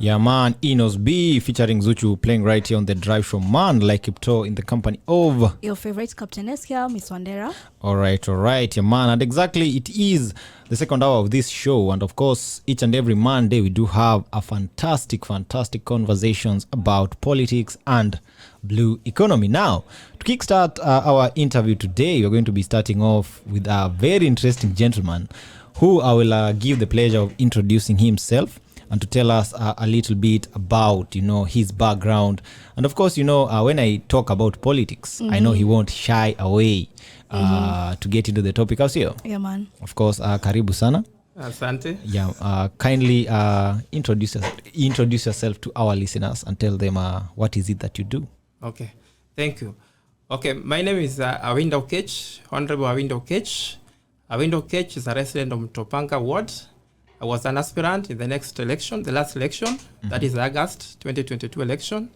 Yeah, man, Enos B featuring Zuchu playing right here on the drive show, man, like Kipto in the company of your favorite Captain Eskia, Miss Wandera. All right, yeah, man. And exactly, it is the second hour of this show. And of course, each and every Monday, we do have a fantastic conversations about politics and blue economy. Now, to kickstart our interview today, we're going to be starting off with a very interesting gentleman who I will give the pleasure of introducing himself and to tell us a little bit about, his background. And of course, when I talk about politics, I know he won't shy away to get into the topic. How's you? Yeah, man. Of course, karibu sana. Asante. Yeah, kindly introduce yourself to our listeners and tell them what is it that you do. Okay, thank you. Okay, my name is Aketch, Honorable Aketch. Aketch is a resident of Mtopanga Ward. I was an aspirant in the last election, that is August 2022 election.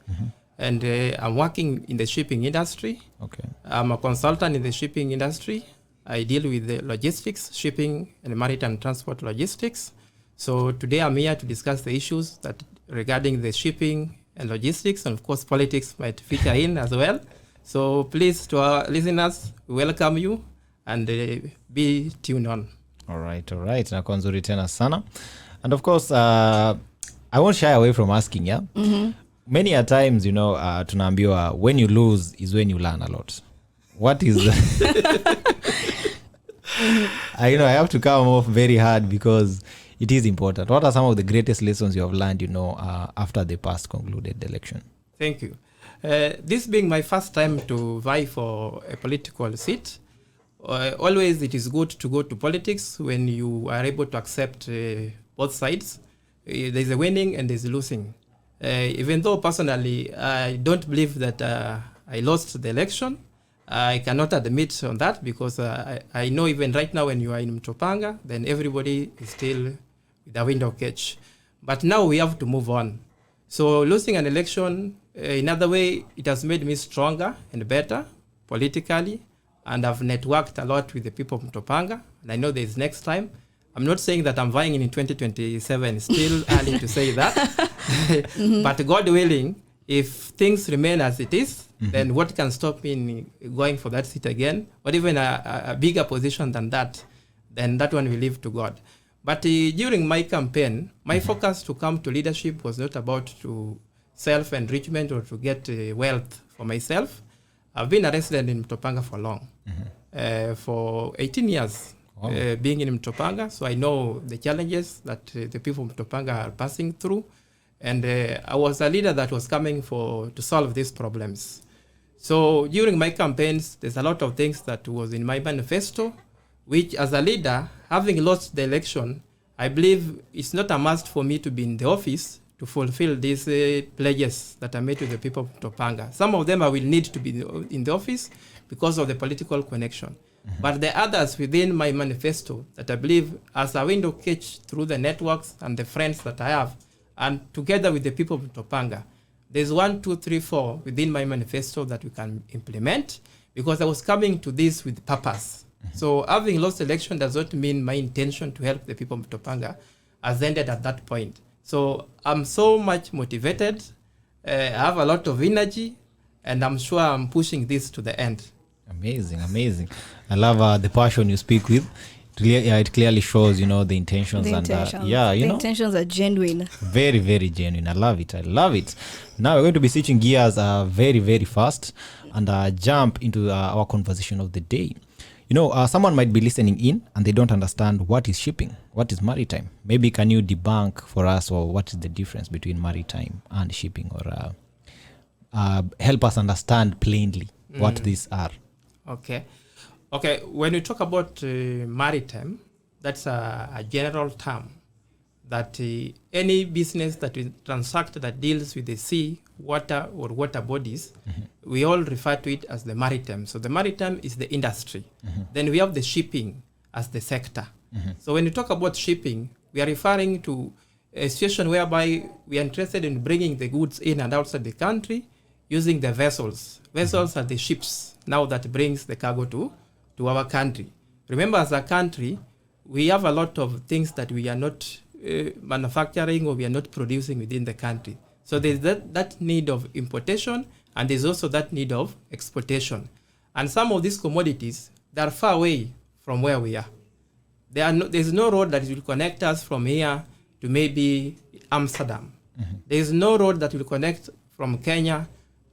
And I'm working in the shipping industry. Okay. I'm a consultant in the shipping industry. I deal with the logistics, shipping, and maritime transport logistics. So today I'm here to discuss the issues that regarding the shipping and logistics, and of course politics might feature in as well. So please, to our listeners, we welcome you and be tuned on. All right. Nakuwa nzuri tena sana. And of course, I won't shy away from asking, yeah? Many a times, tunaambiwa when you lose is when you learn a lot. What is... I have to come off very hard because it is important. What are some of the greatest lessons you have learned, after the past concluded election? Thank you. This being my first time to vie for a political seat, always it is good to go to politics when you are able to accept both sides. There's a winning and there's a losing. Even though personally I don't believe that I lost the election, I cannot admit on that because I know even right now when you are in Mtopanga, then everybody is still with a window catch. But now we have to move on. So losing an election, in other way, it has made me stronger and better politically. And I've networked a lot with the people of Mtopanga. And I know there's next time. I'm not saying that I'm vying in 2027. Still early to say that. But God willing, if things remain as it is, then what can stop me in going for that seat again? Or even a bigger position than that, then that one will leave to God. But during my campaign, my focus to come to leadership was not about to self-enrichment or to get wealth for myself. I've been a resident in Mtopanga for long, for 18 years. Wow. Being in Mtopanga, so I know the challenges that the people of Mtopanga are passing through, and I was a leader that was coming to solve these problems. So during my campaigns, there's a lot of things that was in my manifesto, which as a leader, having lost the election, I believe it's not a must for me to be in the office to fulfill these pledges that I made to the people of Mtopanga. Some of them I will need to be in the office because of the political connection. But the others within my manifesto that I believe as a window catch through the networks and the friends that I have, and together with the people of Mtopanga, there's 1, 2, 3, 4 within my manifesto that we can implement because I was coming to this with purpose. So having lost election does not mean my intention to help the people of Mtopanga has ended at that point. So I'm so much motivated, I have a lot of energy, and I'm sure I'm pushing this to the end. Amazing. I love the passion you speak with. It clearly shows, the intentions. The intentions are genuine. Very, very genuine. I love it. Now we're going to be switching gears very, very fast and jump into our conversation of the day. Someone might be listening in and they don't understand what is shipping, what is maritime. Maybe can you debunk for us or what is the difference between maritime and shipping, or help us understand plainly what these are. Okay. When we talk about maritime, that's a general term that any business that we transact that deals with the sea, water, or water bodies, we all refer to it as the maritime. So the maritime is the industry. Then we have the shipping as the sector. So when we talk about shipping, we are referring to a situation whereby we are interested in bringing the goods in and outside the country using the vessels. Vessels are the ships now that brings the cargo to our country. Remember, as a country, we have a lot of things that we are not manufacturing or we are not producing within the country. So there's that need of importation, and there's also that need of exportation. And some of these commodities, they are far away from where we are. There's no road that will connect us from here to maybe Amsterdam. There's no road that will connect from Kenya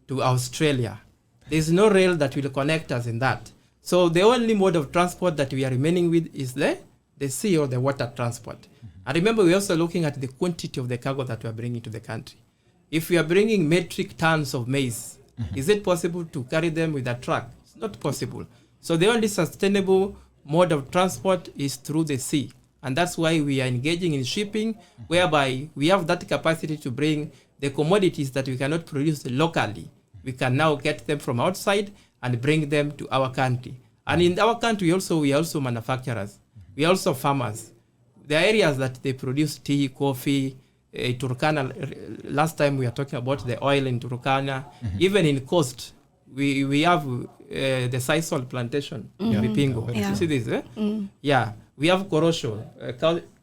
to Australia. There's no rail that will connect us in that. So the only mode of transport that we are remaining with is the sea or the water transport. And remember, we're also looking at the quantity of the cargo that we are bringing to the country. If we are bringing metric tons of maize, is it possible to carry them with a truck? It's not possible. So the only sustainable mode of transport is through the sea. And that's why we are engaging in shipping, whereby we have that capacity to bring the commodities that we cannot produce locally. We can now get them from outside and bring them to our country. And in our country we are also manufacturers. We are also farmers. There are areas that they produce tea, coffee, Turkana. Last time we were talking about the oil in Turkana. Even in coast, we have the sisal plantation in Bipingo. Yeah. You see this? Yeah. We have korosho,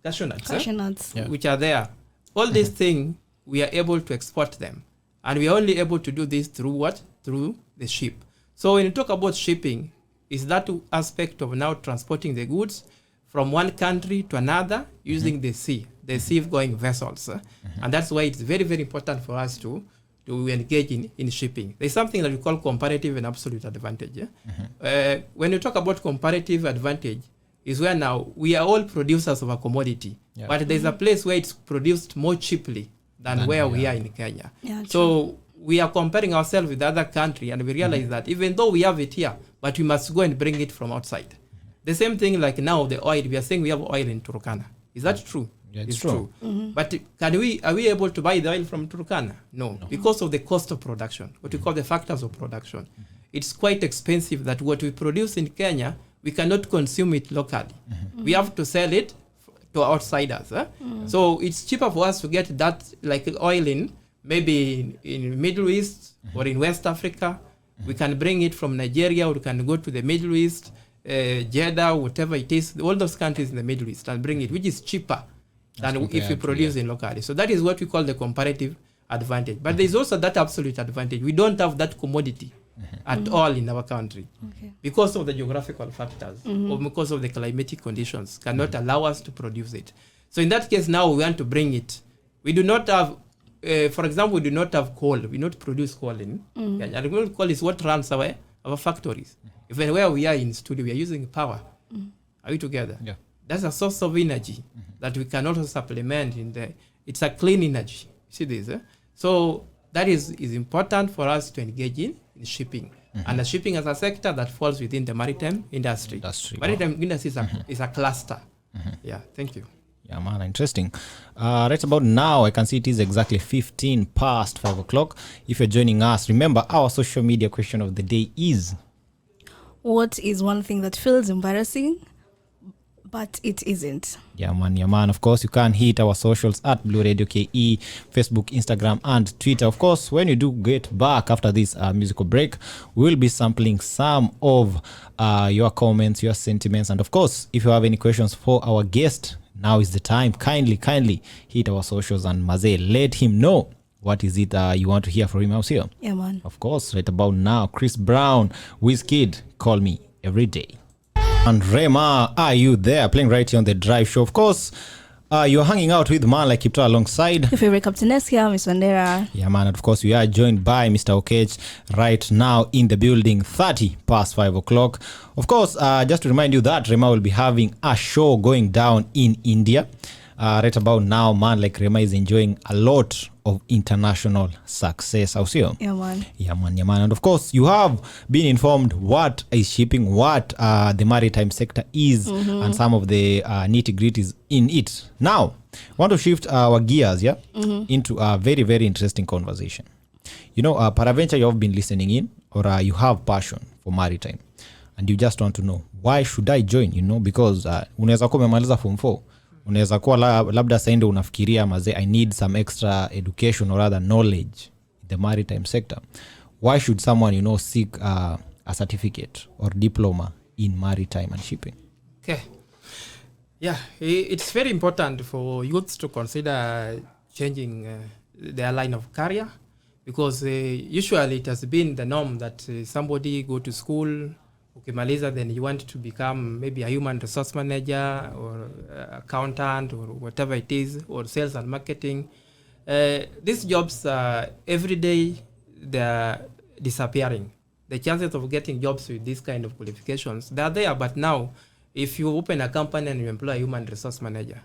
cashew nuts, which are there. All these things, we are able to export them. And we are only able to do this through what? Through the ship. So when you talk about shipping, is that aspect of now transporting the goods from one country to another using the sea-going vessels. And that's why it's very, very important for us to engage in shipping. There's something that we call comparative and absolute advantage. When you talk about comparative advantage, is where now we are all producers of a commodity, but there's a place where it's produced more cheaply than where we are in Kenya. So we are comparing ourselves with the other country, and we realize that even though we have it here, but we must go and bring it from outside. The same thing like now the oil, we are saying we have oil in Turkana. Is that true? Yeah, it's true. But are we able to buy the oil from Turkana? No. Because of the cost of production, what we call the factors of production. It's quite expensive that what we produce in Kenya, we cannot consume it locally. We have to sell it to outsiders. So it's cheaper for us to get that like oil in maybe in Middle East or in West Africa. We can bring it from Nigeria, or we can go to the Middle East, Jeddah, whatever it is, all those countries in the Middle East, and bring it, which is cheaper than if we produce in locally. So that is what we call the comparative advantage. But there's also that absolute advantage. We don't have that commodity at all in our country because of the geographical factors or because of the climatic conditions cannot allow us to produce it. So in that case, now we want to bring it. We do not have, for example, we do not have coal. We don't produce coal in Kenya. And coal is what runs our factories. Even where we are in studio, we are using power. Are we together? Yeah. That's a source of energy that we can also supplement in the. It's a clean energy. See this? So that is important for us to engage in shipping. And the shipping as a sector that falls within the maritime industry. Maritime industry is a cluster. Yeah, thank you. Yeah, man, interesting. Right about now, I can see it is exactly 15 past 5 o'clock. If you're joining us, remember our social media question of the day is: what is one thing that feels embarrassing, but it isn't? Yeah, man. Of course, you can hit our socials at Blue Radio KE, Facebook, Instagram, and Twitter. Of course, when you do get back after this musical break, we'll be sampling some of your comments, your sentiments. And of course, if you have any questions for our guest, now is the time. Kindly hit our socials and Maze, let him know what is it you want to hear from him out here. Yeah, man. Of course, right about now, Chris Brown, Wizkid, Call Me Every Day. And Rema, are you there? Playing right here on the Drive Show. Of course, you're hanging out with man like Kipto alongside your favorite Captainess here, Miss Wandera. Yeah, man. And of course, we are joined by Mr. Aketch right now in the building, 30 past 5 o'clock. Of course, just to remind you that Rema will be having a show going down in India. Right about now, man, like Rema is enjoying a lot of international success out here. Yeah, man. And of course, you have been informed what is shipping, what the maritime sector is, and some of the nitty-gritties in it. Now, I want to shift our gears into a very, very interesting conversation. You know, peradventure you have been listening in, or you have passion for maritime, and you just want to know, why should I join? You know, because unaweza kuwa umemaliza form 4, unaweza kuwa labda sainde unafikiria maze, I need some extra education or rather knowledge in the maritime sector. Why should someone, you know, seek a certificate or diploma in maritime and shipping? Okay. Yeah, it's very important for youths to consider changing their line of career, because usually it has been the norm that somebody go to school, ukimaliza, then you want to become maybe a human resource manager or accountant or whatever it is, or sales and marketing. These jobs every day they're disappearing. The chances of getting jobs with this kind of qualifications, they're there, but now if you open a company and you employ a human resource manager,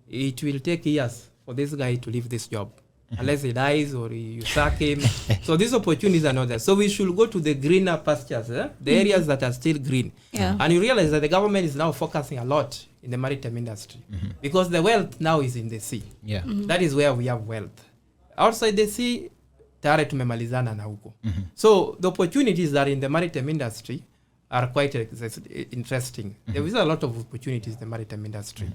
it will take years for this guy to leave this job, unless he dies or you sack him. So these opportunities are not there. So we should go to the greener pastures, the areas that are still green. Yeah. And you realize that the government is now focusing a lot in the maritime industry, because the wealth now is in the sea. Yeah. That is where we have wealth. Outside the sea, tayari tumemalizana na huko. So the opportunities that are in the maritime industry are quite interesting. There is a lot of opportunities in the maritime industry.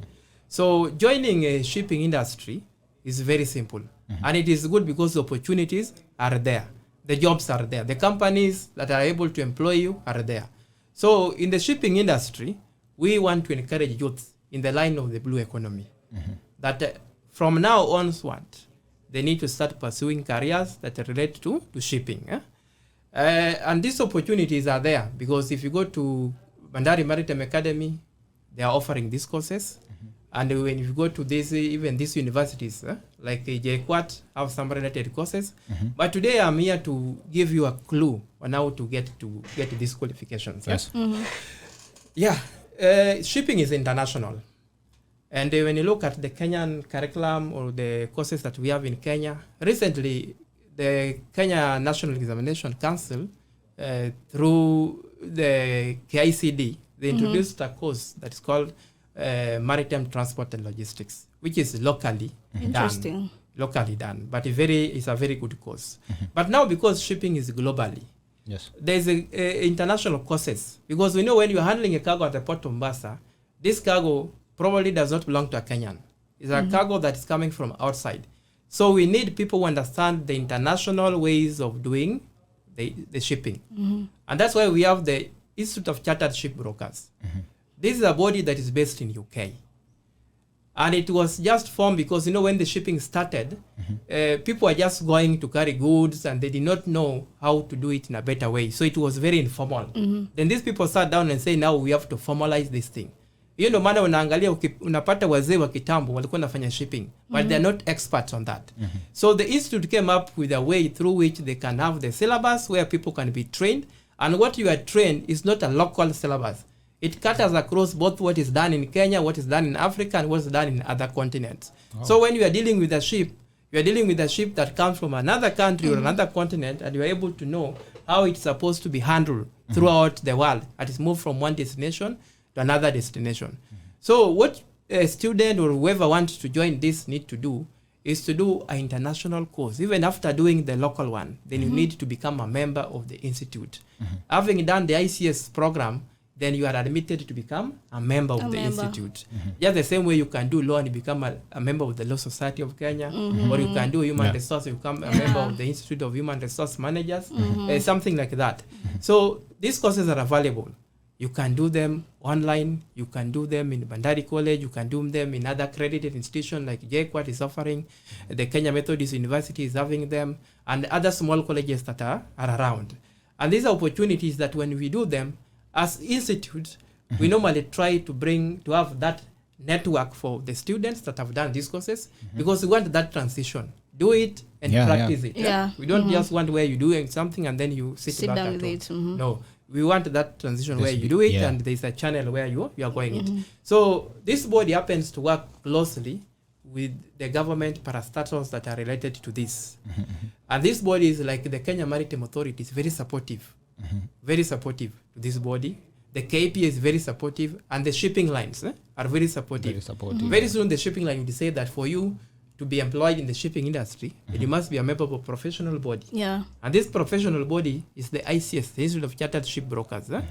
So joining a shipping industry is very simple. And it is good because the opportunities are there. The jobs are there. The companies that are able to employ you are there. So in the shipping industry, we want to encourage youth in the line of the blue economy, that from now onward, they need to start pursuing careers that relate to shipping. And these opportunities are there, because if you go to Bandari Maritime Academy, they are offering these courses. And when you go to this, even these universities, like JKUAT, have some related courses. But today I'm here to give you a clue on how to get these qualifications. Yes. Yeah, shipping is international. And when you look at the Kenyan curriculum or the courses that we have in Kenya, recently the Kenya National Examination Council, through the KICD, they introduced a course that is called Maritime Transport and Logistics, which is locally Interesting. done, but it's a very good course. But now, because shipping is globally, Yes. there's international courses, because we know when you're handling a cargo at the port of Mombasa, this cargo probably does not belong to a Kenyan. It's a cargo that is coming from outside. So we need people who understand the international ways of doing the shipping. And that's why we have the Institute of Chartered Shipbrokers. This is a body that is based in UK. And it was just formed because, when the shipping started, people were just going to carry goods and they did not know how to do it in a better way. So it was very informal. Then these people sat down and said, now we have to formalize this thing. Hiyo ndio maana unaangalia unapata wazee wa kitambo walikuwa wanafanya shipping, but they're not experts on that. So the institute came up with a way through which they can have the syllabus where people can be trained, and what you are trained is not a local syllabus. It cutters across both what is done in Kenya, what is done in Africa, and what is done in other continents. So when you are dealing with a ship, you are dealing with a ship that comes from another country or another continent, and you are able to know how it's supposed to be handled throughout the world. It is moved from one destination to another destination. So what a student or whoever wants to join this need to do is to do an international course. Even after doing the local one, then you need to become a member of the institute. Having done the ICS program, then you are admitted to become a member of the institute. Just the same way you can do law and become a member of the Law Society of Kenya, or you can do human resource, you become a member of the Institute of Human Resource Managers, something like that. So these courses are available. You can do them online, you can do them in Bandari College, you can do them in other accredited institutions like JKUAT is offering, the Kenya Methodist University is having them, and other small colleges that are around. And these are opportunities that when we do them, as institutes, we normally try to have that network for the students that have done these courses, because we want that transition. Do it and practice it. Yeah. We don't just want where you're doing something and then you sit back down at with home. it. No, we want that transition where you do it and there's a channel where you are going it. So this body happens to work closely with the government parastatals that are related to this. And this body is like the Kenya Maritime Authority is very supportive. Very supportive to this body. The KP is very supportive, and the shipping lines are very supportive. Very supportive. Very soon the shipping line will say that for you to be employed in the shipping industry, you must be a member of a professional body. Yeah. And this professional body is the ICS, the Institute of Chartered Shipbrokers.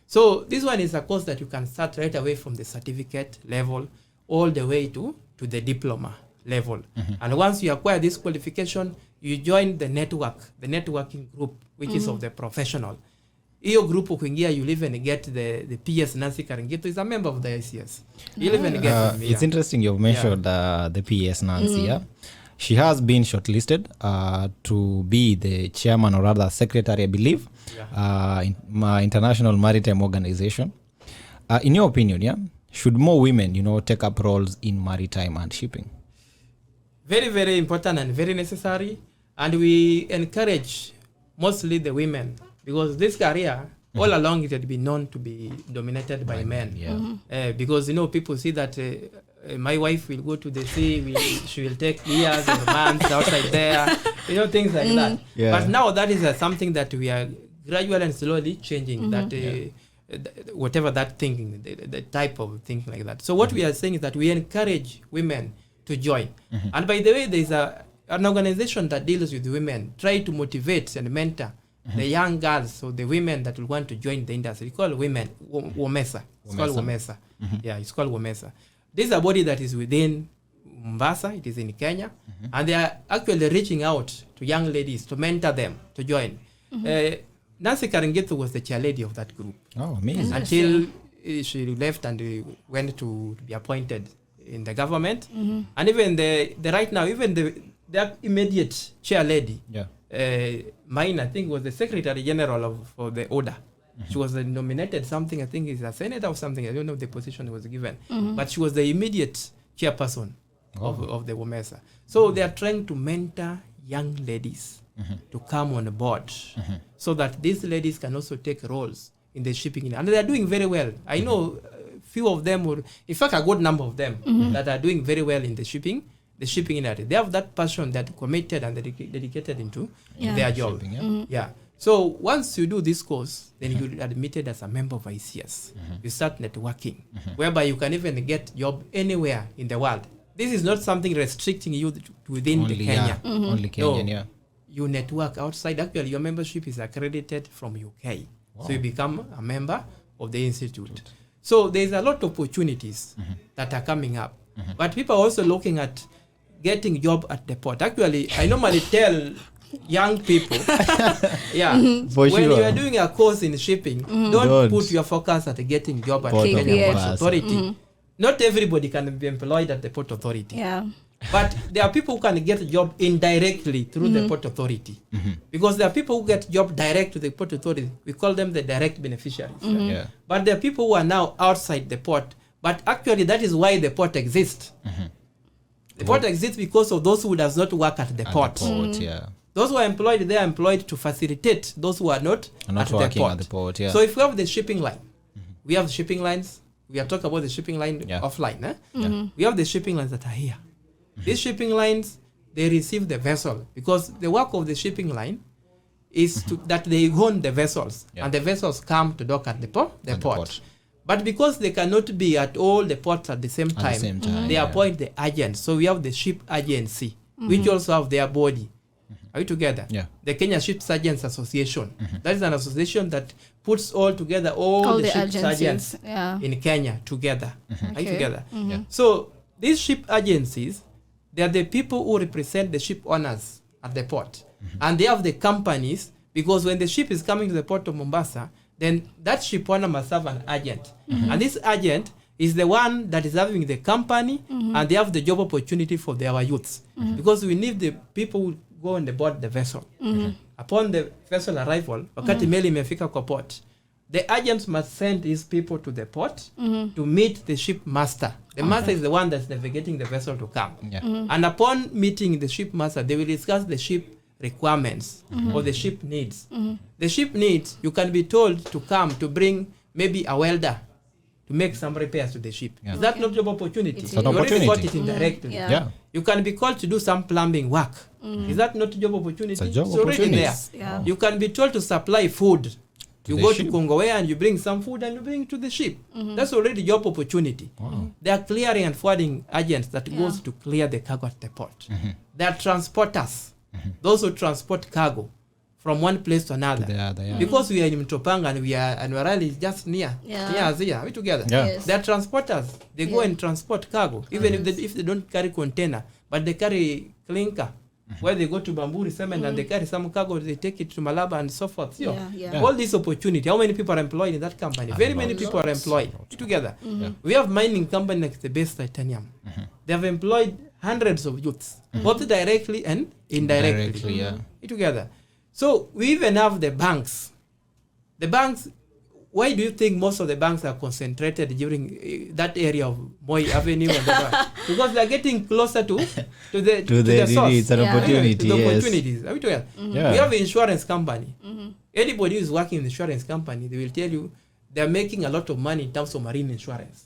So this one is a course that you can start right away from the certificate level all the way to the diploma level. And once you acquire this qualification, you join the networking group, which is of the professional. hiyo group ukiingia, you'll even get the PS Nancy Karingeto is a member of the ICS. You'll even get them, It's interesting you've mentioned the PS Nancy. Yeah, she has been shortlisted to be the chairman, or rather secretary, I believe, in International Maritime Organization. In your opinion, yeah, should more women, take up roles in maritime and shipping? Very, very important and very necessary. And we encourage mostly the women, because this career, all along it had been known to be dominated by men. Yeah. Because, people see that my wife will go to the sea, she will take years or months outside there, things like that. Yeah. But now that is something that we are gradually and slowly changing, that whatever that thinking, the type of thinking like that. So what we are saying is that we encourage women to join. And by the way, there is an organization that deals with women, try to motivate and mentor the young girls or the women that will want to join the industry. It's called Women, WOMESA. It's called WOMESA. Yeah, it's called WOMESA. This is a body that is within Mombasa. It is in Kenya. And they are actually reaching out to young ladies to mentor them to join. Nancy Karingeto was the chairlady of that group. Oh, amazing. Until she left and went to be appointed in the government. And even the right now, even the immediate chair lady, mine, I think, was the Secretary General for the order. She was nominated something, I think is a senator or something. I don't know the position was given. But she was the immediate chairperson of the WOMESA. So they are trying to mentor young ladies to come on board so that these ladies can also take roles in the shipping. And they are doing very well. I know few of them, or in fact a good number of them, that are doing very well in the shipping industry. They have that passion, that committed and dedicated into their job. Shipping, So once you do this course, then you're admitted as a member of ICS. You start networking, whereby you can even get job anywhere in the world. This is not something restricting you within only, Kenya. Only Kenyan, No. You network outside. Actually, your membership is accredited from UK. So you become a member of the institute. So there's a lot of opportunities that are coming up. But people are also looking at getting job at the port. Actually, I normally tell young people, when you are doing a course in shipping, don't put your focus at getting job at the Kenya Port Authority. Not everybody can be employed at the Port Authority. But there are people who can get a job indirectly through the Port Authority. Because there are people who get job direct to the Port Authority. We call them the direct beneficiaries. But there are people who are now outside the port. But actually, that is why the port exists. The port exists because of those who does not work at the port. Those who are employed, they are employed to facilitate those who are not at the port. So if we have the shipping line, we have shipping lines. We are talking about the shipping line offline. We have the shipping lines that are here. These shipping lines, they receive the vessel, because the work of the shipping line is that they own the vessels, and the vessels come to dock at the port. But because they cannot be at all the ports at the same time, they appoint the agents. So we have the ship agency, which also have their body. Are we together? The Kenya Ship Surgeons Association. That is an association that puts all together all the ship surgeons in Kenya together. Are you together? So these ship agencies, they are the people who represent the ship owners at the port. And they have the companies, because when the ship is coming to the port of Mombasa, then that ship owner must have an agent. And this agent is the one that is having the company, and they have the job opportunity for our youths. Because we need the people who go on the board the vessel. Upon the vessel arrival, wakati meli imefika kwa port, the agents must send these people to the port to meet the ship master. The master is the one that's navigating the vessel to come. And upon meeting the ship master, they will discuss the ship requirements or the ship needs. The ship needs, you can be told to come to bring maybe a welder to make some repairs to the ship. Is that not job opportunity? It's you an already opportunity. got it indirectly. You can be called to do some plumbing work. Is that not job opportunity? It's a job already opportunity. there. You can be told to supply food. You the go ship. to Kongowea and you bring some food and you bring to the ship. That's already job opportunity. There are clearing and forwarding agents that goes to clear the cargo at the port. There are transporters, those who transport cargo from one place to another. Because we are in Mtopanga and we are really just near us here. Are we together? There are transporters. They go and transport cargo, even if they don't carry container, but they carry clinker where they go to Bamburi cement and they carry some cargo, they take it to Malaba and so forth. Yeah. All this opportunity. How many people are employed in that company? Very many people are employed together. We have mining company like the Base Titanium. They have employed hundreds of youths, both directly and indirectly. Together. So we even have the banks. The banks, why do you think most of the banks are concentrated during that area of Moi Avenue and the bank? Because they are getting closer to the source. It's an opportunity. To the opportunities. Are we together? Yeah. We have an insurance company. Anybody who is working in the insurance company, they will tell you they are making a lot of money in terms of marine insurance.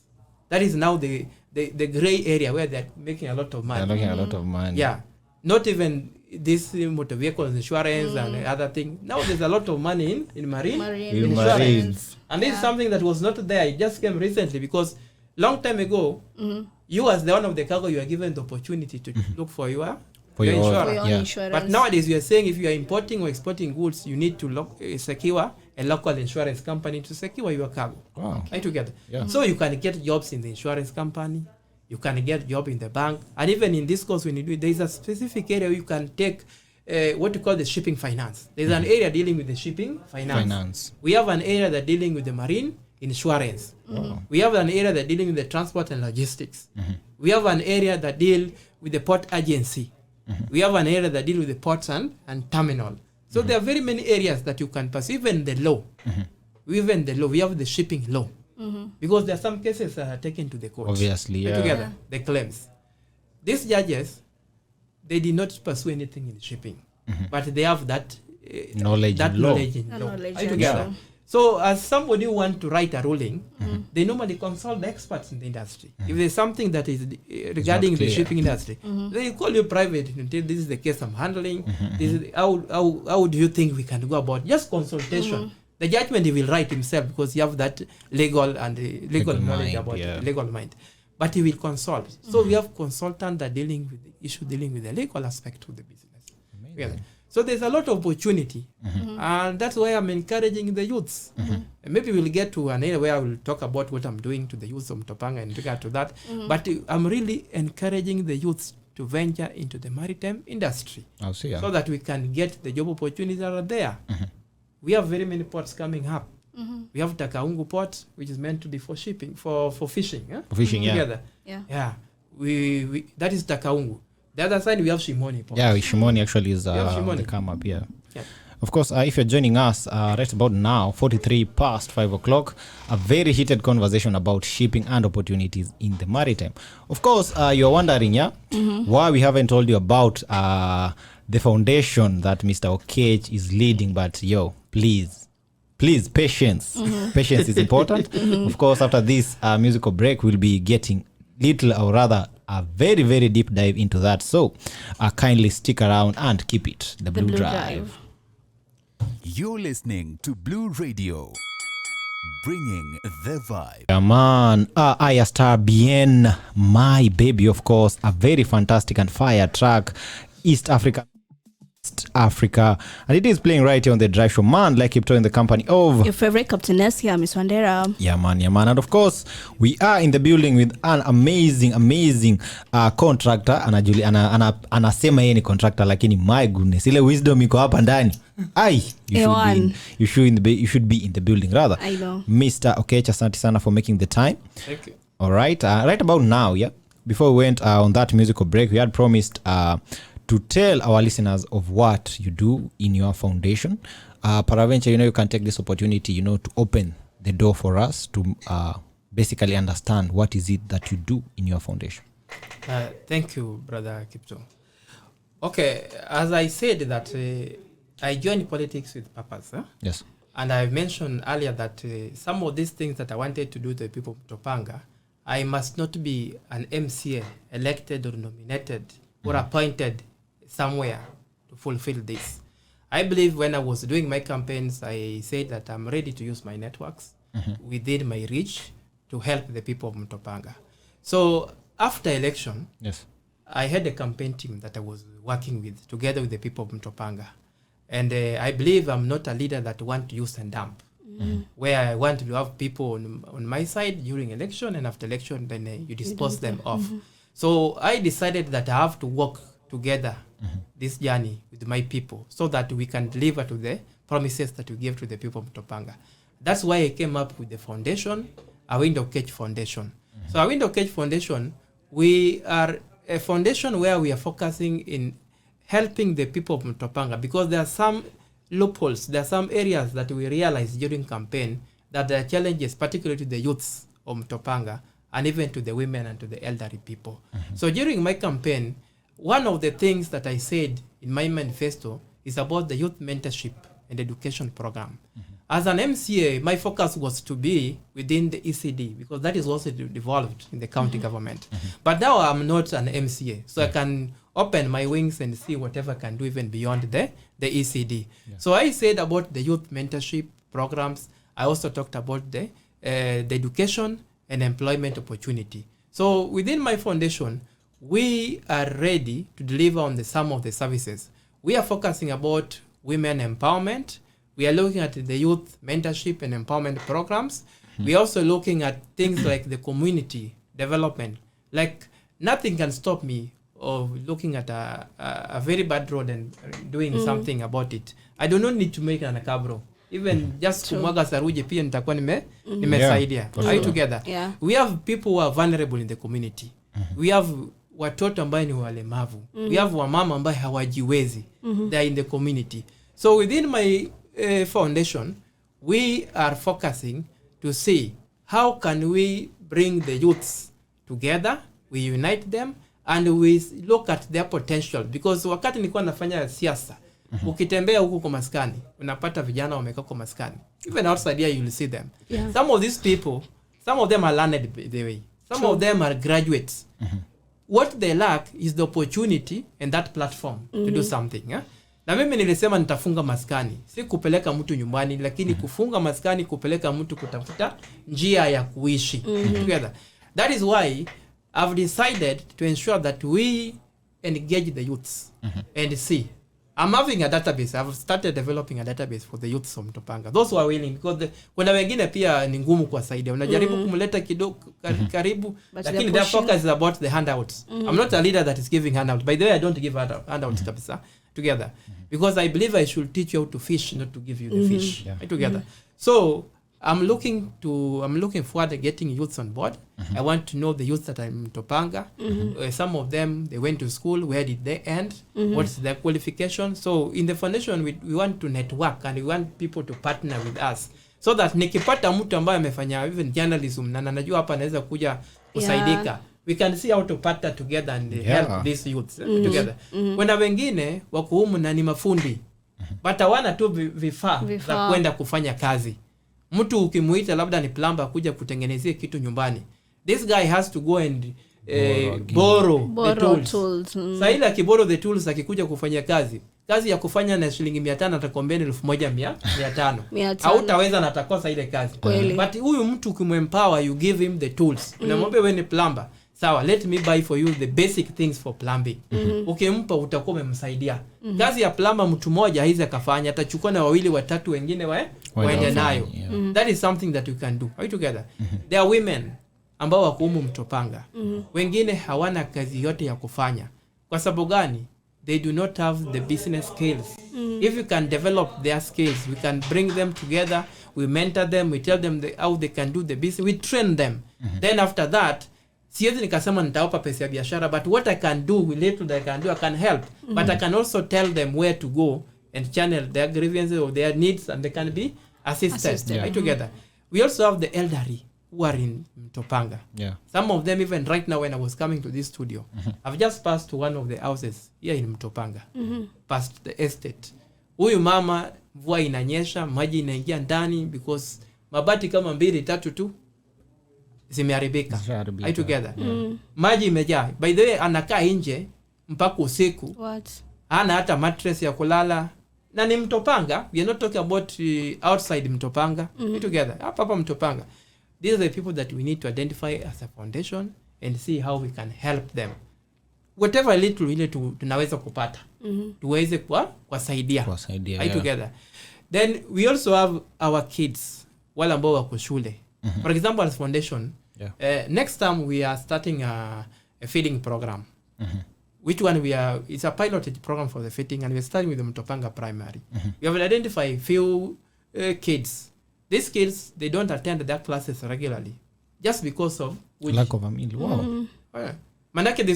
That is now the gray area where they are making a lot of money. They're making a lot of money. Yeah. Not even this motor vehicles insurance and other things. Now there's a lot of money in marine insurance. And this is something that was not there. It just came recently because long time ago, you as the owner of the cargo, you are given the opportunity to look for your insurance. But nowadays, you are saying if you are importing or exporting goods, you need to secure a local insurance company to secure your cargo. Wow. Right together. Yeah. So you can get jobs in the insurance company. You can get job in the bank. And even in this course, when you do it, there is a specific area you can take what you call the shipping finance. There's an area dealing with the shipping finance. We have an area that dealing with the marine insurance. We have an area that dealing with the transport and logistics. We have an area that deal with the port agency. We have an area that deal with the ports and terminal. So there are very many areas that you can pass. Even the law. We have the shipping law. Because there are some cases that are taken to the court. Obviously, Together, the claims. These judges, they did not pursue anything in shipping, but they have that knowledge in law. Together. So as somebody who want to write a ruling, they normally consult the experts in the industry. If there's something that is regarding the shipping industry, they call you private and tell this is the case I'm handling. This is how do you think we can go about just consultation. The judgment he will write himself because he have that legal knowledge mind, about legal mind. But he will consult. So we have consultants that dealing with the issue, dealing with the legal aspect of the business. Yeah. So there's a lot of opportunity. And that's why I'm encouraging the youths. And maybe we'll get to an area where I will talk about what I'm doing to the youths of Mtopanga in regard to that. But I'm really encouraging the youths to venture into the maritime industry. So that we can get the job opportunities that are there. We have very many ports coming up. We have Takaungu port, which is meant to be for shipping, for fishing. For fishing, together. Yeah. We that is Takaungu. The other side we have Shimoni port. Yeah, Shimoni actually is the come up here. Yeah. Of course, if you're joining us right about now, 43 past 5 o'clock, a very heated conversation about shipping and opportunities in the maritime. Of course, you're wondering, why we haven't told you about the foundation that Mr. Aketch is leading, but please, patience. Patience is important. Of course, after this musical break, we'll be getting little or rather a very, very deep dive into that. So kindly stick around and keep it. The Blue Drive. You're listening to Blue Radio, bringing the vibe. Yeah, man. I Star Bien, my baby, of course. A very fantastic and fire track. East Africa, and it is playing right here on the Drive Show, man. Like keep in the company of your favorite captainess here, Miss Wandera. Yeah, man. And of course, we are in the building with an amazing contractor. Anasema yeye ni contractor, lakini my goodness, ile wisdom iko hapa ndani. You should be in the building rather. I know. Mr. Aketch, asante sana for making the time. Thank you. All right. Right about now, before we went on that musical break, we had promised to tell our listeners of what you do in your foundation. Paraventure, you can take this opportunity, to open the door for us to basically understand what is it that you do in your foundation. Thank you, Brother Kipto. Okay, as I said that I joined politics with purpose. Yes. And I mentioned earlier that some of these things that I wanted to do to the people of Topanga, I must not be an MCA, elected or nominated or appointed somewhere to fulfill this. I believe when I was doing my campaigns, I said that I'm ready to use my networks within my reach to help the people of Mtopanga. So after election, I had a campaign team that I was working with together with the people of Mtopanga. And I believe I'm not a leader that want to use and dump, where I want to have people on my side during election, and after election, then you dispose them off. So I decided that I have to work together this journey with my people so that we can deliver to the promises that we give to the people of Mtopanga. That's why I came up with the foundation, Aketch Foundation. So Aketch Foundation, we are a foundation where we are focusing in helping the people of Mtopanga, because there are some loopholes, there are some areas that we realized during campaign that there are challenges, particularly to the youths of Mtopanga and even to the women and to the elderly people. So during my campaign, one of the things that I said in my manifesto is about the youth mentorship and education program. As an MCA, my focus was to be within the ECD, because that is also devolved in the county government. But now I'm not an MCA, so I can open my wings and see whatever I can do even beyond the ECD. So I said about the youth mentorship programs. I also talked about the education and employment opportunity. So within my foundation, we are ready to deliver on some of the services. We are focusing about women empowerment. We are looking at the youth mentorship and empowerment programs. We are also looking at things like the community development. Like, nothing can stop me of looking at a very bad road and doing something about it. I do not need to make an akabro. Even just kumwaga saruje pia nitakuwa nimesaidia. Are you together? Yeah. We have people who are vulnerable in the community. We have watoto ambaye ni walemavu. We have wamama ambaye hawajiwezi. They are in the community. So within my foundation, we are focusing to see how can we bring the youths together, we unite them, and we look at their potential. Because wakati nilikuwa nafanya siasa, ukitembea huku kwa maskani, unapata vijana wamekaa kwa maskani. Even outside here, you'll see them. Yeah. Some of these people, some of them are learned the way. Some of them are graduates. What they lack is the opportunity and that platform to do something. Yeah? Na mimi nilisema nitafunga maskani. Si kupeleka mtu nyumbani, lakini kufunga maskani, kupeleka mtu kutafuta njia ya kuishi together. That is why I've decided to ensure that we engage the youths and see. I'm having a database. I've started developing a database for the youths of Mtopanga. Those who are willing, because kuna wengine pia ni ngumu kuwasaidia. Unajaribu kumleta kidogo karibu, lakini their focus is about the handouts. I'm not a leader that is giving handouts. By the way, I don't give handouts kabisa together. Because I believe I should teach you how to fish, not to give you the fish. Yeah. Together. So I'm looking forward to getting youths on board. I want to know the youths that are in Mtopanga. Some of them, they went to school. Where did they end? What's their qualification? So in the foundation, we want to network and we want people to partner with us. So that nikipata mtu ambaye amefanya even journalism na najua hapa anaweza kuja kusaidika. We can see how to partner together and help these youths together. Kuna wengine wako humu na ni mafundi. But hawana tu vifaa za kwenda kufanya kazi. Mtu ukimuita labda ni plumber kuja kutengenezea kitu nyumbani. This guy has to go and borrow the tools. Sasa ile akiborrow the tools akikuja kufanya kazi ya kufanya na shilingi 500 atakombeni 1500. Hautaweza na atakosa ile kazi. But huyu mtu ukimempower, you give him the tools. Unamwambia wewe ni plumber. Sawa, let me buy for you the basic things for plumbing. Ukimpa utakuwa umemsaidia. Kazi ya plumber mtu mmoja hizi akafanya, atachukua na wawili watatu wengine waende nayo. That is something that we can do. Are you together? There are women ambao wako humu Mtopanga. Wengine hawana kazi yote ya kufanya. Kwa sababu gani? They do not have the business skills. If you can develop their skills, we can bring them together, we mentor them, we tell them how they can do the business, we train them. Then after that, siwezi nikasema nitawapa pesa ya biashara, but what I can do, little that I can do, I can help. But I can also tell them where to go and channel their grievances or their needs, and they can be assisted. Right together. We also have the elderly who are in Mtopanga. Some of them, even right now when I was coming to this studio, I've just passed to one of the houses here in Mtopanga, past the estate. Huyu mama, mvua inanyesha, maji inaingia ndani because mabati kama 2-3 tu zimeharibika. Right together. Maji imejaa. By the way, anakaa nje mpaka usiku. Hana hata mattress ya kulala. Na ni Mtopanga. We are not talking about outside Mtopanga. Right together. Hapa Mtopanga. These are the people that we need to identify as a foundation and see how we can help them. Whatever little ile tunaweza kupata. Tuweze kuwasaidia. Right together. Then we also have our kids wale ambao wako shule. For example, as foundation, next time we are starting a feeding program. which one it's a piloted program for the fitting, and we're starting with the Mtopanga Primary. We have identified few kids. These kids, they don't attend their classes regularly just because of lack of a meal. Wow. Yeah. Manake the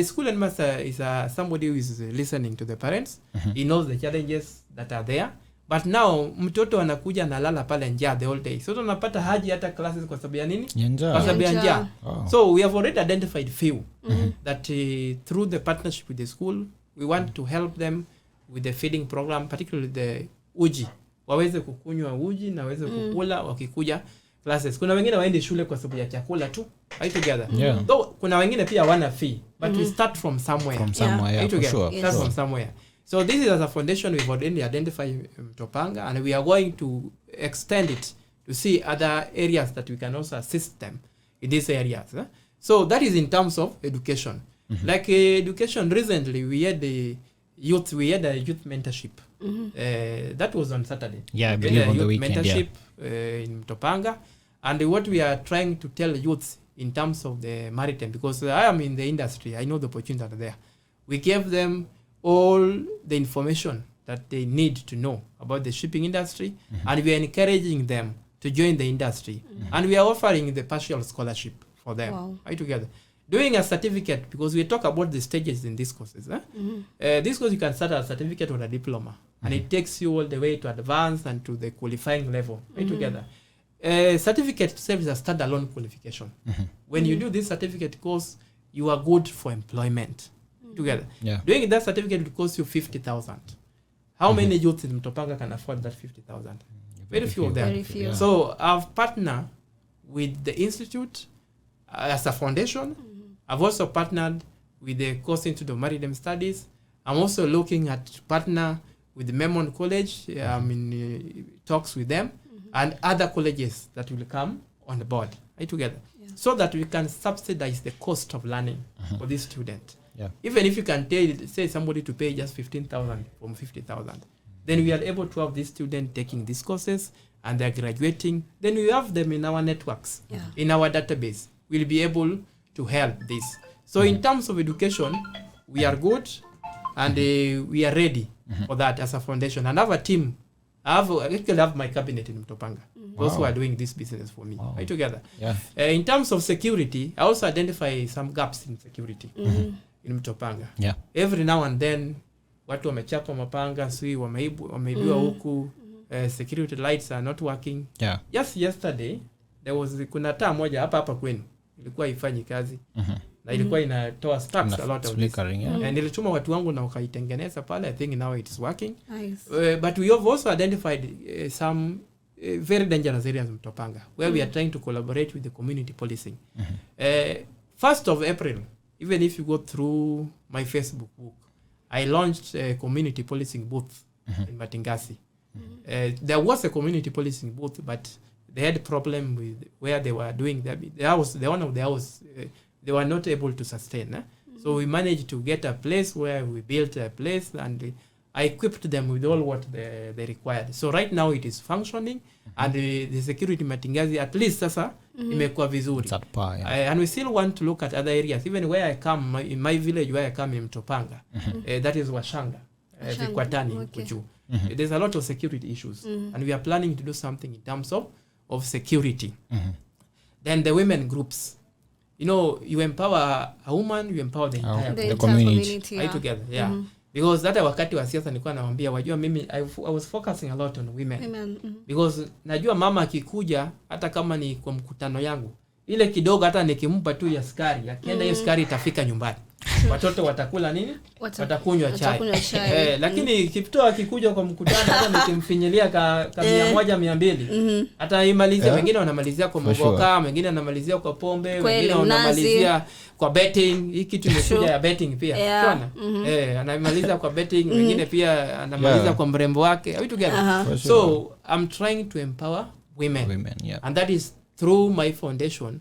school headmaster is somebody who is listening to the parents. He knows the challenges that are there. But now mtoto anakuja analala pale njaa the whole day. So tunapata haji hata classes kwa sababu ya nini? Kwa sababu ya njaa. So we have already identified few that through the partnership with the school, we want to help them with the feeding program, particularly the uji. Waweze kukunywa uji na waweze kukula wakikuja classes. Kuna wengine waende shule kwa sababu ya chakula tu. Right together. Though kuna wengine pia wana fee, but we start from somewhere. From somewhere, right together. For sure. Start from somewhere. So this is as a foundation we've already identified Mtopanga, and we are going to extend it to see other areas that we can also assist them in these areas. So that is in terms of education. Like education, recently we had a youth mentorship. That was on Saturday. Yeah, I believe on the weekend. Mentorship in Mtopanga, and what we are trying to tell youths in terms of the maritime, because I am in the industry, I know the opportunities that are there. We gave them all the information that they need to know about the shipping industry, and we are encouraging them to join the industry, and we are offering the partial scholarship for them. Wow. Right together, doing a certificate, because we talk about the stages in these courses. This course you can start a certificate or a diploma, and it takes you all the way to advanced and to the qualifying level. Right together, certificate serves as a standalone qualification. When you do this certificate course, you are good for employment. Together. Doing that certificate will cost you 50,000. How many youths in Mtopanga can afford that 50,000? Very few of them. Very few. So I've partnered with the institute as a foundation. I've also partnered with the Course Institute of Maritime Studies. I'm also looking at partner with the Memon College. I'm in talks with them and other colleges that will come on board right together, so that we can subsidize the cost of learning for this student. Even if you can say somebody to pay just 15,000 from 50,000, then we are able to have this student taking these courses and they're graduating. Then we have them in our networks, in our database. We'll be able to help this. So in terms of education, we are good, and we are ready for that as a foundation. And I have a team. I actually have my cabinet in Mtopanga. Those who are doing this business for me, right together. In terms of security, I also identify some gaps in security. In Mtopanga. Every now and then watu wamechapa mapanga, sui wameibiwa huku, security lights are not working. Just yesterday there was kuna taa moja hapa kwenu ilikuwa ifanyi kazi, na ilikuwa inatoa sparks a lot of this. And nilituma watu wangu na wakaitengeneza pale. I think now it is working. Nice. But we have also identified some very dangerous areas in Mtopanga where we are trying to collaborate with the community policing. 1st of April, even if you go through my Facebook book, I launched a community policing booth in Matingasi. There was a community policing booth, but they had a problem with where they were doing the house. The owner of the house, they were not able to sustain. So we managed to get a place where we built a place, and I equipped them with all what they required. So right now it is functioning, and the security Matingasi, at least sasa, imekuwa vizuri. And we still want to look at other areas, even where I come, in my village where I come in Mtopanga, that is Washanga, Vikwatani, Kuju. There's a lot of security issues, and we are planning to do something in terms of security. Then the women groups, you empower a woman, you empower the entire community. Right together, because that wakati wa siasa nilikuwa nawaambia, wajua mimi I was focusing a lot on women. Because najua mama akikuja, hata kama ni kwa mkutano yangu, ile kidogo hata nikimpa tu ya sukari, akienda hiyo sukari itafika nyumbani. Watoto watakula nini? Watakunywa chai. Lakini kiptoa akikuja kwa mkutano, hata nikimfinyilia ka 100 200, hata imalize. Wengine wanamalizia kwa mgoka, wengine wanamalizia kwa pombe, wengine wanamalizia kwa betting. Hii kitu imekuja ya betting pia. Unaona? Anamaliza kwa betting, wengine pia anamaliza kwa mrembo wake. Are we together? So I'm trying to empower women. And that is through my foundation.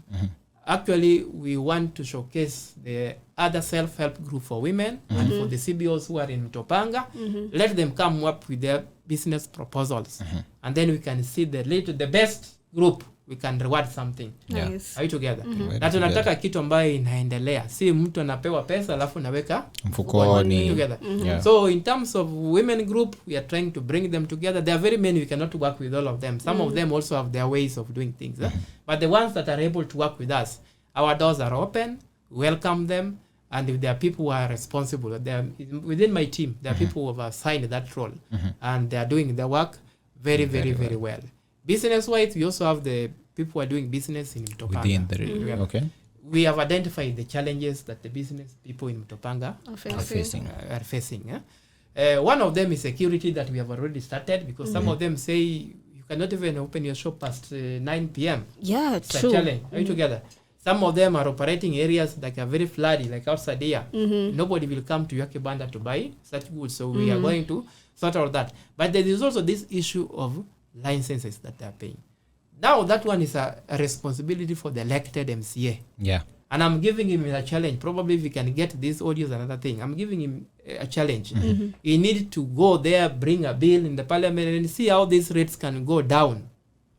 Actually, we want to showcase the other self-help group for women and for the CBOs who are in Mtopanga. Let them come up with their business proposals. And then we can see the best group we can reward something. Yeah. Nice. Are you together? Very Na tunataka together. kitu ambayo inaendelea, si mtu anapewa pesa alafu naweka Mfukoni. together. Yeah. So in terms of women group, we are trying to bring them together. There are very many, we cannot work with all of them. Some of them also have their ways of doing things. But the ones that are able to work with us, our doors are open, welcome them. And if there are people who are responsible, they are, within my team, there are people who have assigned that role. And they are doing their work very well. Business-wise, we also have the people who are doing business in Mtopanga. Within the okay. We have identified the challenges that the business people in Mtopanga Are facing. are facing. One of them is security that we have already started, because some of them say you cannot even open your shop past 9 p.m. Yeah, It's a true. challenge. Are you together? Some of them are operating areas that are very floody, like outside here. Nobody will come to your kibanda to buy such goods. So we are going to sort out that. But there is also this issue of licenses that they are paying. Now that one is a responsibility for the elected MCA. Yeah. And I'm giving him a challenge. Probably if we can get these audios, another thing. I'm giving him a challenge. He needs to go there, bring a bill in the parliament and see how these rates can go down.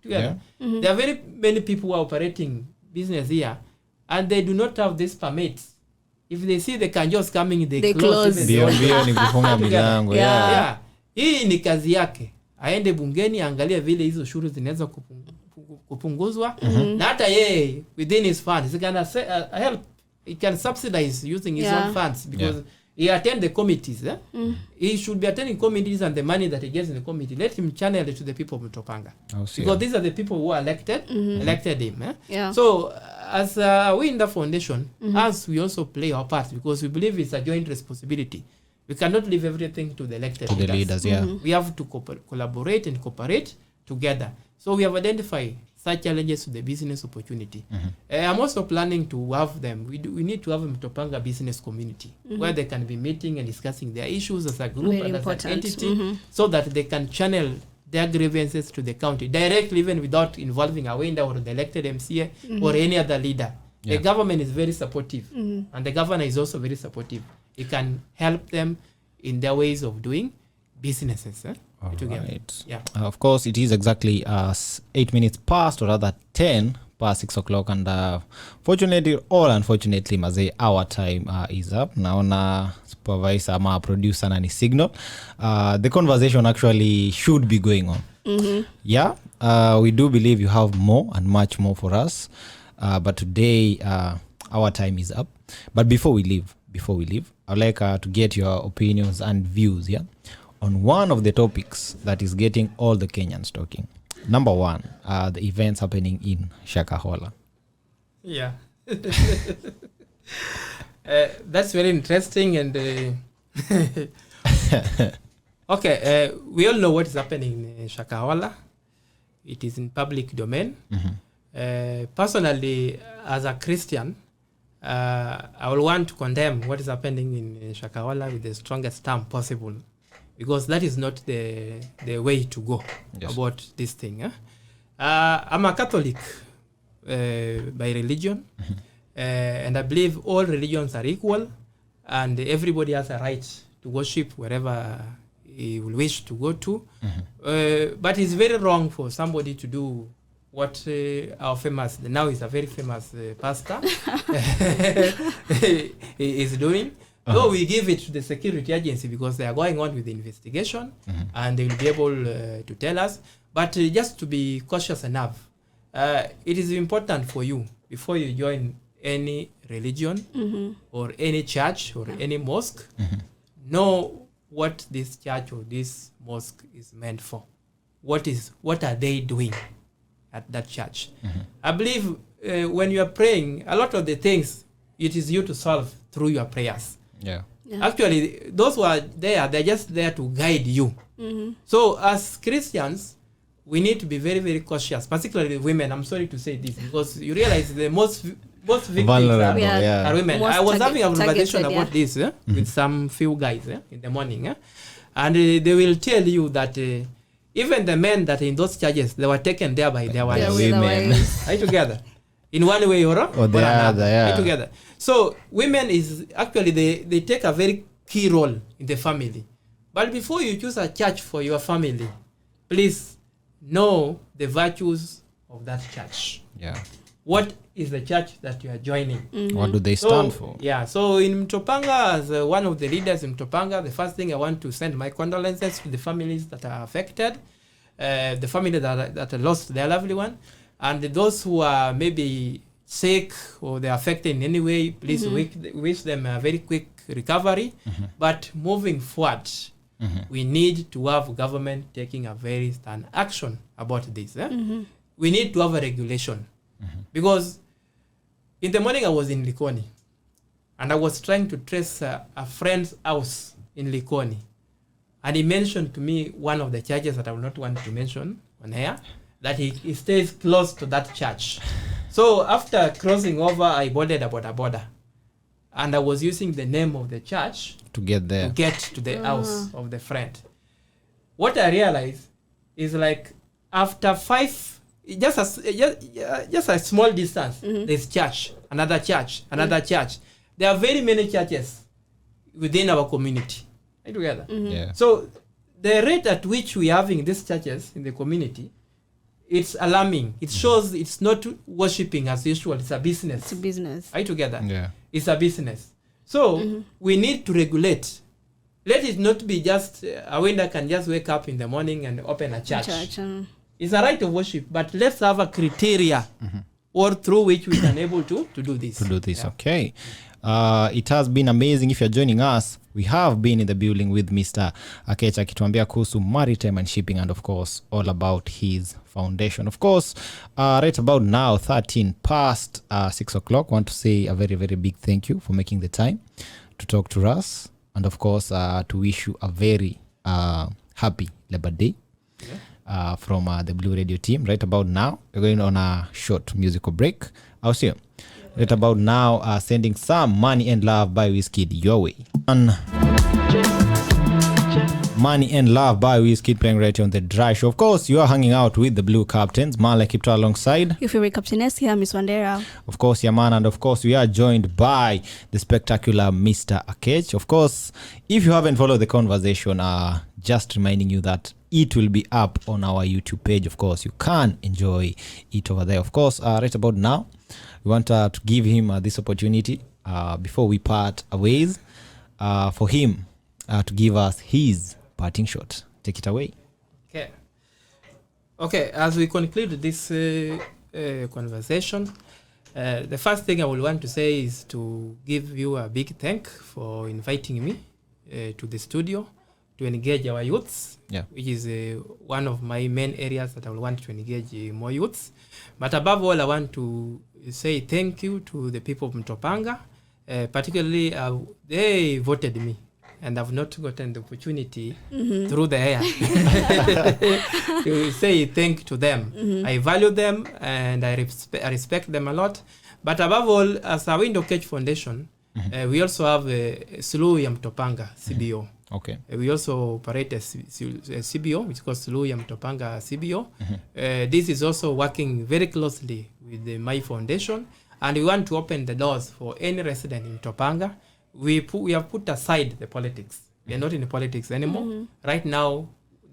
Together. There are very many people who are operating business here and they do not have these permits. If they see the kanjos coming, they close. Even Bio the- bio ni kufunga milango. Yeah. Yeah. Hii ni kazi yake. Aende bungeni angalie vile hizo ushuru zinaweza kupunguzwa na hata yeye within his funds he can help, he can subsidize using his own funds because he attend the committees. He should be attending committees, and the money that he gets in the committee, let him channel it to the people of Mtopanga. Because these are the people who are elected him. Yeah. So as we in the foundation, as we also play our part, because we believe it's a joint responsibility. We cannot leave everything to the elected To the leaders, yeah. We have to collaborate and cooperate together. So we have identified such challenges to the business opportunity. I'm also planning to have them. We need to have a Mtopanga business community where they can be meeting and discussing their issues as a group Very and important. as an entity, so that they can channel their grievances to the county directly, even without involving a window or the elected MCA or any other leader. The government is very supportive, and the governor is also very supportive. He can help them in their ways of doing businesses. Together. Right. Yeah. Of course, it is exactly 8 minutes past, or rather 10 past 6 o'clock. And fortunately or unfortunately, Mazee, our time is up. Naona supervisor ama producer nani signal. The conversation actually should be going on. Yeah, we do believe you have more and much more for us. But today, our time is up. But before we leave, I'd like to get your opinions and views, yeah, on one of the topics that is getting all the Kenyans talking. Number one, the events happening in Shakahola. Yeah. That's very interesting. And okay, we all know what is happening in Shakahola. It is in public domain. Personally, as a Christian, I will want to condemn what is happening in Shakahola with the strongest term possible, because that is not the way to go about this thing. I'm a Catholic by religion, and I believe all religions are equal, and everybody has a right to worship wherever he will wish to go to. But it's very wrong for somebody to do what our famous, now is a very famous pastor is doing. So we give it to the security agency because they are going on with the investigation, and they will be able to tell us. But just to be cautious enough, it is important for you, before you join any religion or any church or any mosque, know what this church or this mosque is meant for. What are they doing at that church? I believe when you are praying, a lot of the things, it is you to solve through your prayers. Yeah. Actually, those who are there, they're just there to guide you. So as Christians, we need to be very, very cautious, particularly women. I'm sorry to say this, because you realize the most victims Vulnerable, are women. Most I was having a conversation targeted, about this with some few guys in the morning, and they will tell you that even the men that in those churches, they were taken there by their wives. women. Are you together? In one way or the another. other, yeah. Are you together? So women is actually, they take a very key role in the family. But before you choose a church for your family, please know the virtues of that church. Yeah. What is the church that you are joining? What do they stand for? Yeah, so in Mtopanga, as one of the leaders in Mtopanga, the first thing I want to send my condolences to the families that are affected, the family that lost their lovely one, and those who are maybe sick or they're affected in any way, please wish them a very quick recovery. But moving forward, we need to have government taking a very stern action about this. We need to have a regulation. Because in the morning I was in Likoni and I was trying to trace a friend's house in Likoni, and he mentioned to me one of the churches that I will not want to mention on air, that he stays close to that church. So after crossing over, I boarded a border, and I was using the name of the church To get there. to get to the house of the friend. What I realized is like after just a small distance, there's church, another church, another church. There are very many churches within our community. Are you together? Yeah. So the rate at which we are having these churches in the community, it's alarming. It shows it's not worshipping as usual. It's a business. It's a business. Are you together? Yeah. It's a business. So we need to regulate. Let it not be just a window can just wake up in the morning and open a church. It's a right of worship, but let's have a criteria or through which we can able to do this. Yeah. Okay. It has been amazing. If you're joining us, we have been in the building with Mr. Aketch akituambia kuhusu maritime and shipping, and of course all about his foundation. Of course, right about now, 13 past 6 o'clock, want to say a very, very big thank you for making the time to talk to us, and of course to wish you a very happy Labor Day. From the Blue Radio team. Right about now, we're going on a short musical break. I'll see you. Right about now, sending some Money and Love by Wizkid your way. Money and Love by Wizkid playing right here on The Dry Show. Of course, you are hanging out with the Blue Captains. Mala Kipto alongside. Your favorite captainess here, Miss Wandera. Of course, Yaman. And of course, we are joined by the spectacular Mr. Aketch. Of course, if you haven't followed the conversation, just reminding you that it will be up on our YouTube page. Of course, you can enjoy it over there. Of course, right about now, we want to give him this opportunity before we part ways for him to give us his parting shot. Take it away. Okay, as we conclude this conversation, the first thing I will want to say is to give you a big thank for inviting me to the studio to engage our youths, which is one of my main areas that I will want to engage more youths. But above all, I want to say thank you to the people of Mtopanga. Particularly, they voted me, and I've not gotten the opportunity through the air to say thank to them. I value them and I respect them a lot. But above all, as a Window Aketch Foundation, we also have a Suluhu ya Mtopanga, CBO. Okay. We also operate a CBO, which is called Suluhu ya Mtopanga CBO. This is also working very closely with my foundation, and we want to open the doors for any resident in Mtopanga. We have put aside the politics. We are not in the politics anymore. Right now,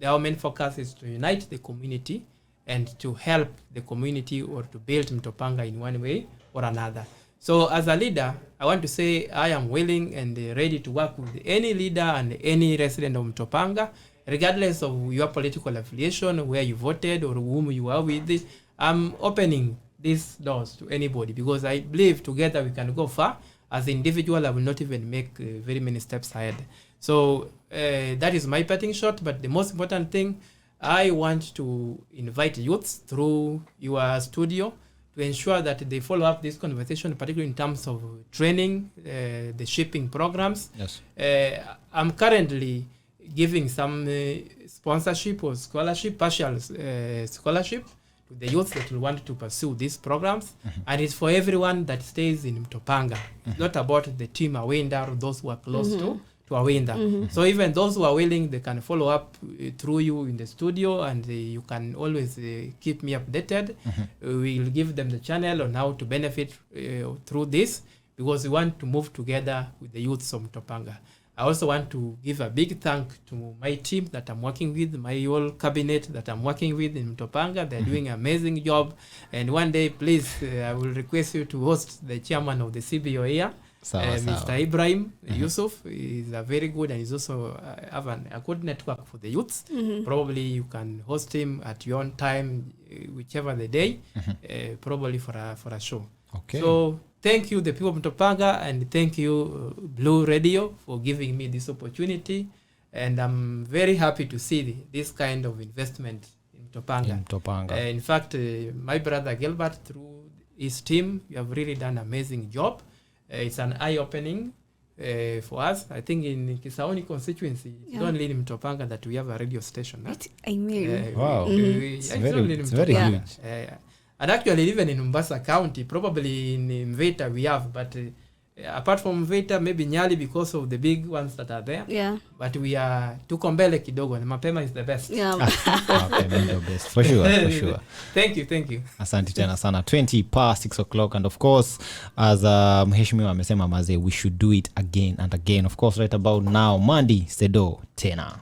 our main focus is to unite the community and to help the community or to build Mtopanga in one way or another. So as a leader, I want to say I am willing and ready to work with any leader and any resident of Mtopanga, regardless of your political affiliation, where you voted or whom you are with. I'm opening these doors to anybody because I believe together we can go far. As an individual, I will not even make very many steps ahead. So that is my parting shot. But the most important thing, I want to invite youths through your studio to ensure that they follow up this conversation, particularly in terms of training, the shipping programs. Yes. I'm currently giving some sponsorship or scholarship, partial scholarship to the youth that will want to pursue these programs. And it's for everyone that stays in Mtopanga. It's not about the team Awinda or those who are close to Awinda. So even those who are willing, they can follow up through you in the studio, and you can always keep me updated. We'll give them the channel on how to benefit through this, because we want to move together with the youths of Mtopanga. I also want to give a big thank to my team that I'm working with, my whole cabinet that I'm working with in Mtopanga. They're doing an amazing job. And one day, please, I will request you to host the chairman of the CBO here, Mr. Ibrahim Yusuf. Is a very good, and he's also have a good network for the youths. Probably you can host him at your own time, whichever the day, probably for a show. Okay. So thank you, the people of Mtopanga, and thank you, Blue Radio, for giving me this opportunity. And I'm very happy to see this kind of investment in Mtopanga. In fact, my brother Gilbert, through his team, you have really done an amazing job. It's an eye-opening for us. I think in Kisauni constituency, it's only in Mtopanga that we have a radio station. Huh? Wow. It's very huge. And actually, even in Mombasa County, probably in Mveta we have, but apart from Mveta, maybe Nyali because of the big ones that are there. Yeah. But we are tuko mbele kidogo, and Mapema is the best. Yeah. Okay, the best. For sure. Thank you. Asante tena sana. 6:20, and of course, as Mheshimiwa amesema maze, we should do it again and again. Of course, right about now, Mandi Sedo tena.